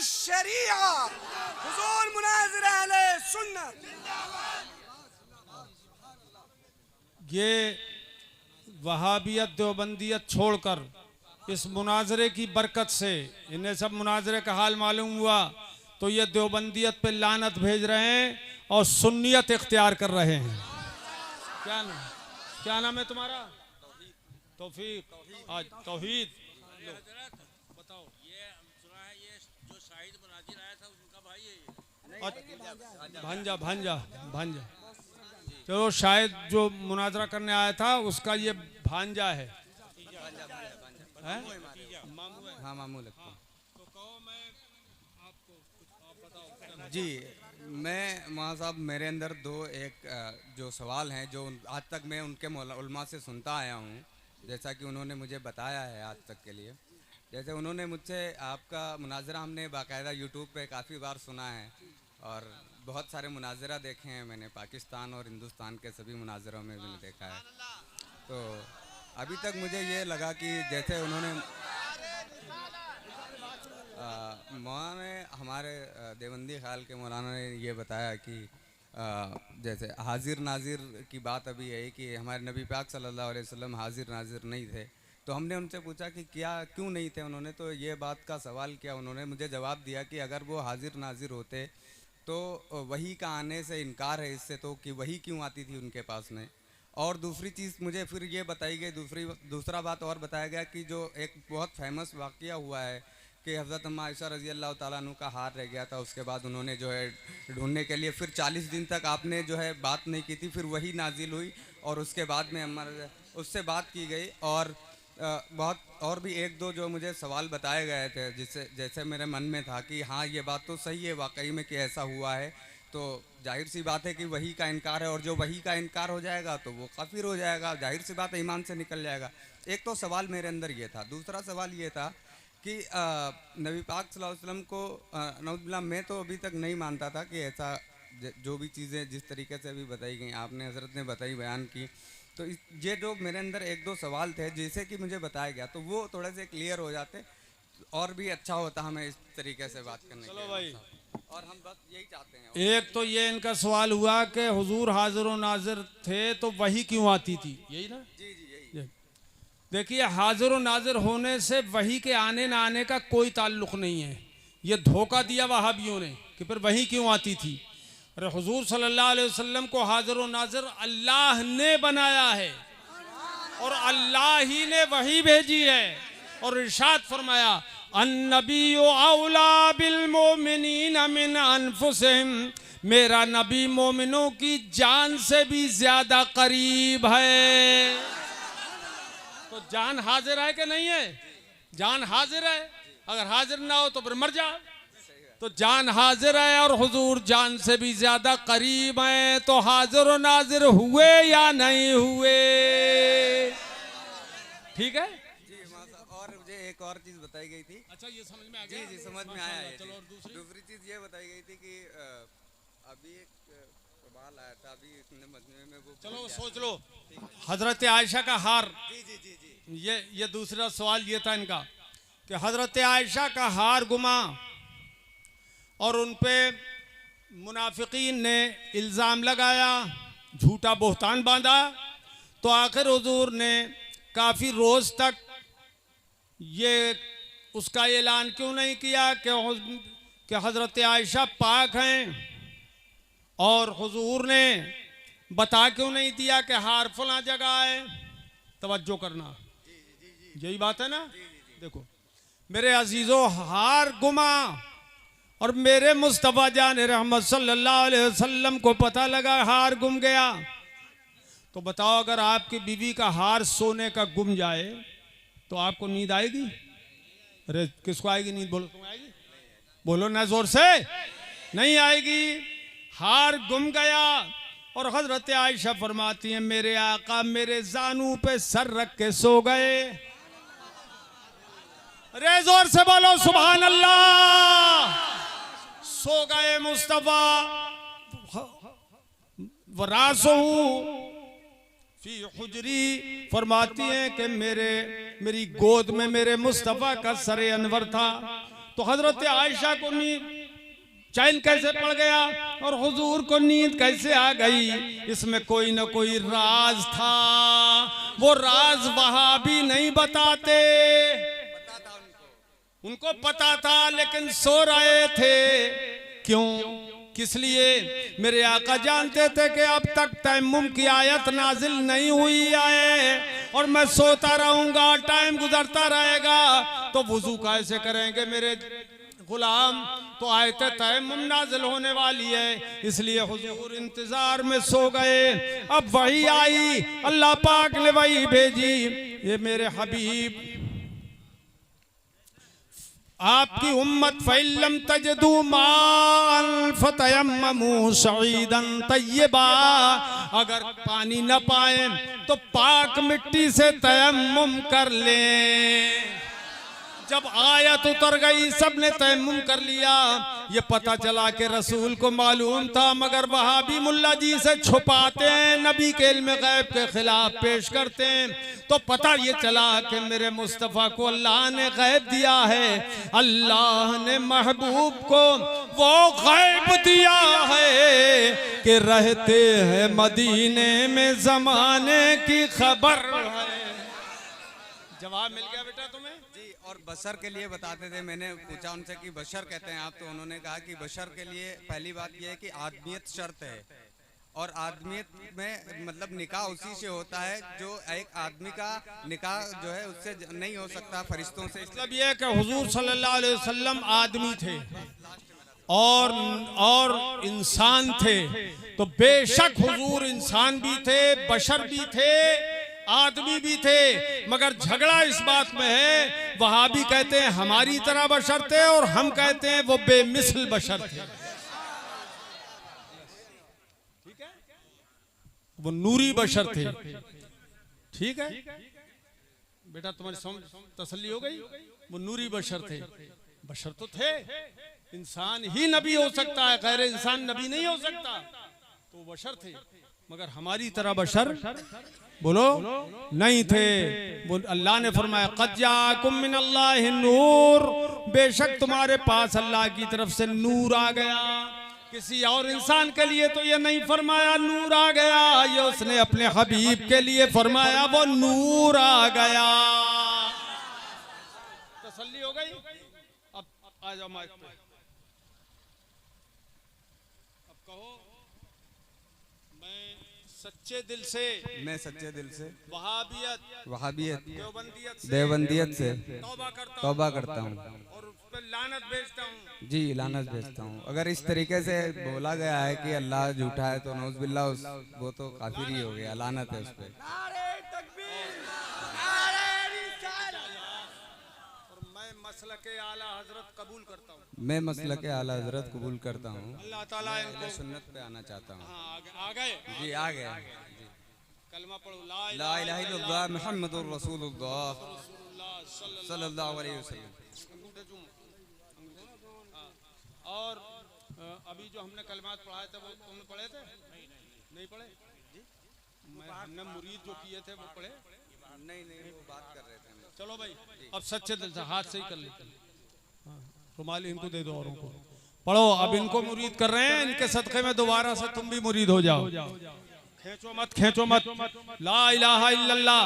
शरिया, हुजूर मुनाज़िर अहले सुन्नत। ये वहाबियत देवबंदियत छोड़कर इस मुनाजरे की बरकत से इन्हें सब मुनाजरे का हाल मालूम हुआ, तो ये देवबंदियत पे लानत भेज रहे हैं और सुन्नियत इख्तियार कर रहे हैं। क्या नाम है तुम्हारा? तौफीक। आज तौहीद बताओ। ये सुना है, ये जो शाहिद मुनाजिर आया था उनका भाई है। भांजा। चलो, शायद जो मुनाजरा करने आया था उसका ये भांजा है। हाँ, मामू लगता है। तो कहो, मैं आपको कुछ आप बताओ। जी, मैं वहाँ साहब, मेरे अंदर जो सवाल हैं जो आज तक मैं उनके उलमा से सुनता आया हूँ, जैसा कि उन्होंने मुझे बताया है आज तक के लिए। जैसे उन्होंने मुझसे आपका मुनाजरा हमने बाकायदा यूट्यूब पे काफ़ी बार सुना है और बहुत सारे मुनाजरा देखे हैं मैंने, पाकिस्तान और हिंदुस्तान के सभी मुनाजरों में मैंने देखा है। तो अभी तक मुझे ये लगा कि जैसे उन्होंने मौलाना हमारे देवबंदी ख्याल के मौलाना ने ये बताया कि जैसे हाजिर नाजिर की बात अभी है कि हमारे नबी पाक सल्लल्लाहु अलैहि वसल्लम हाजिर नाजिर नहीं थे। तो हमने उनसे पूछा कि क्यों नहीं थे उन्होंने, तो ये बात का सवाल किया। उन्होंने मुझे जवाब दिया कि अगर वो हाजिर नाजिर होते तो वही का आने से इनकार है इससे, तो कि वही क्यों आती थी उनके पास में। और दूसरी चीज़ मुझे फिर ये बताई गई, दूसरा बात और बताया गया कि जो एक बहुत फेमस वाक़या हुआ है कि हज़रत अम्मा आयशा रज़ी अल्लाह ताला अन्हु का हार रह गया था, उसके बाद उन्होंने जो है ढूंढने के लिए फिर 40 दिन तक आपने जो है बात नहीं की थी, फिर वही नाजिल हुई और उसके बाद में अम्मा उससे बात की गई। और बहुत और भी एक दो जो मुझे सवाल बताए गए थे, जिससे जैसे मेरे मन में था कि हाँ ये बात तो सही है वाकई में कि ऐसा हुआ है, तो जाहिर सी बात है कि वही का इनकार है और जो वही का इनकार हो जाएगा तो वो काफिर हो जाएगा, जाहिर सी बात है ईमान से निकल जाएगा। एक तो सवाल मेरे अंदर ये था। दूसरा सवाल ये था कि नबी पाक सल्लल्लाहु अलैहि वसल्लम को नौजुबिल्लाह मैं तो अभी तक नहीं मानता था कि ऐसा जो भी चीज़ें जिस तरीके से अभी बताई गई, आपने हज़रत ने बताई, बयान की, तो ये जो मेरे अंदर एक दो सवाल थे जैसे कि मुझे बताया गया, तो वो थोड़े से क्लियर हो जाते और भी अच्छा होता हमें इस तरीके से बात करने। चलो भाई, और हम बस यही चाहते हैं। एक तो ये इनका सवाल हुआ कि हुजूर हाजिर व नाजिर थे तो वही क्यों आती थी, यही ना? जी यही। देखिए, हाजिर व नाजिर होने से वही के आने ना आने का कोई ताल्लुक नहीं है। ये धोखा दिया वहाबियों ने कि फिर वही क्यों आती थी। अरे हुजूर सल्लल्लाहु अलैहि वसल्लम को हाजिर व नाजिर अल्लाह ने बनाया है और अल्लाह ही ने वही भेजी है और इरशाद फरमाया, अन्नबिय्यु औला बिल मोमिनीन मिन अनफुसिहिम, मेरा नबी मोमिनों की जान से भी ज्यादा करीब है। तो जान हाजिर है कि नहीं है? जान हाजिर है। अगर हाजिर ना हो तो फिर मर जा। तो जान हाजिर है और हुजूर जान से भी ज्यादा करीब है। तो हाजिर और नाजिर हुए या नहीं हुए? ठीक है जी। और मुझे एक और चीज़ बताई गई थी। अच्छा, ये समझ में आ गया? जी समझ में आया है। चलो, और दूसरी चीज़ ये बताई गई थी कि अभी एक सवाल आया था अभी इसने मजमे में, वो चलो सोच लो। हजरत आयशा का हार, जी। ये दूसरा सवाल ये था इनका कि हजरत आयशा का हार गुमा और उन पे मुनाफिकीन ने इल्ज़ाम लगाया, झूठा बोहतान बांधा। तो आखिर हुजूर ने काफ़ी रोज़ तक ये उसका ऐलान क्यों नहीं किया कि हजरत आयशा पाक हैं, और हुजूर ने बता क्यों नहीं दिया कि हार फला जगह है? तवज्जो करना, यही बात है ना। देखो मेरे अजीजों, हार गुमा और मेरे मुस्तफ़ा जान रहमत सल्लल्लाहु अलैहि वसल्लम को पता लगा हार गुम गया। तो बताओ, अगर आपकी बीवी का हार सोने का गुम जाए तो आपको नींद आएगी? अरे किसको आएगी नींद? बोलो, तुम आएगी? बोलो ना जोर से। नहीं आएगी। हार गुम गया और हजरत आयशा फरमाती हैं, मेरे आका मेरे जानू पे सर रख के सो गए। अरे जोर से बोलो सुभान अल्लाह। सो गए मुस्तफा वरासहू फी हुजरी, फरमाती हैं कि मेरी गोद में मेरे मुस्तफ़ा का सरे अनवर था। तो हजरत आयशा को चैन कैसे पड़ गया और हुजूर को नींद कैसे आ गई? इसमें कोई ना कोई राज था। वो राज वहां भी नहीं बताते, उनको पता था लेकिन सो रहे थे। क्यों, किस लिए? मेरे आका जानते थे कि अब तक तयम्मुम की आयत नाजिल नहीं हुई है और मैं सोता रहूंगा, टाइम गुजरता रहेगा, तो वुजू कैसे करेंगे मेरे गुलाम? तो आयत तयम्मुम नाजिल होने वाली है, इसलिए हुजूर इंतजार में सो गए। अब वही आई, अल्लाह पाक ने वही भेजी। ये मेरे हबीब आपकी उम्मत फइल्लम तजदू माल फतयम्ममू सईदन तय्यबा, अगर पानी न पाए तो पाक मिट्टी से तयम्मुम कर लें। जब आयत उतर गई सबने तयम्मुम कर लिया। ये पता चला कि रसूल को मालूम था, मगर वहाबी मुल्ला जी से छुपाते हैं, नबी के इल्म गैब के खिलाफ पेश करते हैं। तो पता ये चला कि मेरे मुस्तफ़ा को अल्लाह ने गैब दिया है, अल्लाह ने महबूब को वो गैब दिया है कि रहते हैं मदीने में ज़माने की खबर है। जवाब मिल गया बेटा तुम्हें? जी, और बशर के लिए बताते थे, मैंने पूछा उनसे कि बशर कहते हैं आप, तो उन्होंने कहा कि बशर के लिए पहली बात यह है कि आदमियत शर्त है, और आदमियत में मतलब निकाह उसी से होता है जो एक आदमी का निकाह जो है उससे नहीं हो सकता फरिश्तों से। मतलब यह है कि हुजूर सल्लल्लाहु अलैहि वसल्लम आदमी थे और इंसान थे, तो बेशक हुजूर इंसान भी थे, बशर भी थे, आदमी भी थे, मगर झगड़ा इस बात में है, वहाबी कहते हैं हमारी तरह बशर थे और हम कहते हैं वो बेमिसल बशर थे। ठीक है, वो नूरी बशर थे। ठीक है बेटा, तुम्हारी समझ तसल्ली हो गई? वो नूरी बशर थे। बशर तो थे, इंसान ही नबी हो सकता है, गैर इंसान नबी नहीं हो सकता। तो बशर थे, मगर हमारी तरह बशर बोलो नहीं थे। अल्लाह ने फरमाया क़द जाअकुम मिनल्लाहि नूर, बेशक तुम्हारे पास अल्लाह की तरफ से नूर आ गया। किसी और इंसान के लिए तो ये नहीं फरमाया नूर आ गया, ये उसने अपने हबीब के लिए फरमाया वो नूर आ गया। तसल्ली हो गई? अब आ जाओ माइक पे, अब कहो सच्चे दिल से, मैं सच्चे दिल से वहाबियत देवबंदियत से तौबा करता हूँ और उस पर लानत भेजता हूँ। जी, लानत भेजता हूँ। अगर इस तरीके से बोला गया है कि अल्लाह झूठा है तो नौज़ुबिल्लाह वो तो काफिर ही हो गया, लानत है उस पर। मसलके आला हजरत कबूल करता हूँ, मैं मसलके आला हजरत कबूल करता हूँ। अल्लाह ताला इनको सुन्नत पे आना चाहता हूँ। आ गए जी, आ गए। कलमा पढ़ो, ला इलाहा इल्लल्लाह मुहम्मदुर रसूलुल्लाह सल्लल्लाहु अलैहि वसल्लम। और अभी जो हमने कलमात पढ़ाए थे वो तुमने पढ़े थे? नहीं पढ़े? हमने मुरीद जो किए थे वो पढ़े? नहीं, वो बात कर रहे थे। चलो भाई, अब सच्चे दिल से हाथ से ही कर लेते हैं। रुमाली इनको दे दो, औरों को पढ़ो। अब इनको मुरीद कर रहे हैं, इनके सदक़े में दोबारा से तुम भी मुरीद हो जाओ। खींचो मत। ला इलाहा इल्लल्लाह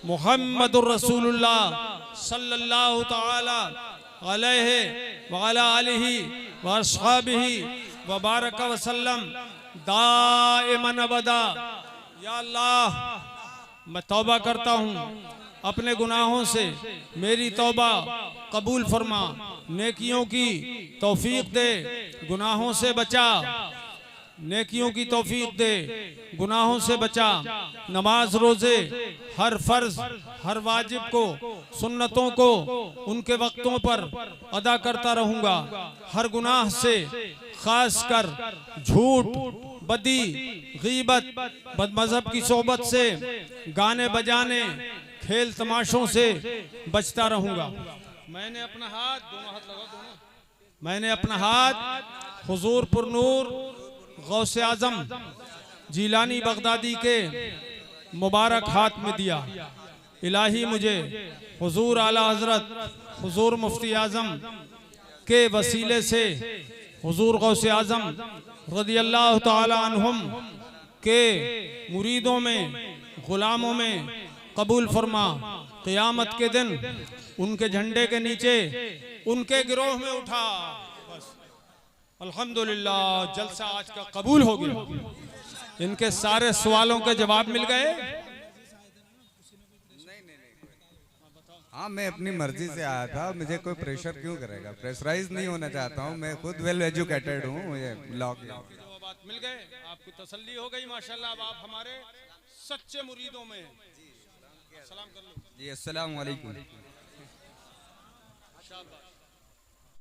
मुहम्मदुर रसूलुल्लाह सल्लल्लाहु ताला अलैहि व अला आलिहि व अस्हाबिहि व बारक व सल्लम दाइमन अबदा। या अल्लाह, मैं तौबा करता हूँ अपने गुनाहों से, मेरी तौबा कबूल फरमा, नेकियों की तौफीक दे, गुनाहों से बचा, नेकियों की तौफीक दे, गुनाहों से बचा। नमाज रोजे हर फर्ज हर वाजिब को, सुन्नतों को उनके वक्तों पर अदा करता रहूँगा। हर गुनाह से, खास कर झूठ, बदी, गीबत, बदमज़हब की सोबत से, गाने बजाने, खेल तमाशों से बचता रहूंगा। मैंने अपना हाथ, दोनों हाथ लगा, मैंने अपना हाथ हुजूर पुरनूर गौसे आजम जीलानी बगदादी के मुबारक हाथ में दिया। इलाही मुझे हुजूर आला हजरत हुजूर मुफ्ती आज़म के वसीले से हुजूर गौसे आज़म रज़ियल्लाहु ताला अन्हुम के मुरीदों में, गुलामों में कबूल फरमा। क़यामत के दिन उनके झंडे के नीचे उनके गिरोह में उठा। बस अल्हम्दुलिल्लाह, जलसा आज का कबूल हो गया। इनके सारे सवालों के जवाब मिल गए। हाँ, मैं अपनी मर्जी से आया था, मुझे कोई प्रेशर क्यों करेगा? प्रेशराइज नहीं होना चाहता हूँ, मैं खुद वेल एजुकेटेड हूँ, मुझे लॉ की बात मिल गए, आपको तसल्ली हो गई माशाल्लाह। अब आप हमारे सच्चे मुरीदों में हैं। सलाम कर लो जी। अस्सलाम वालेकुम। शाबाश।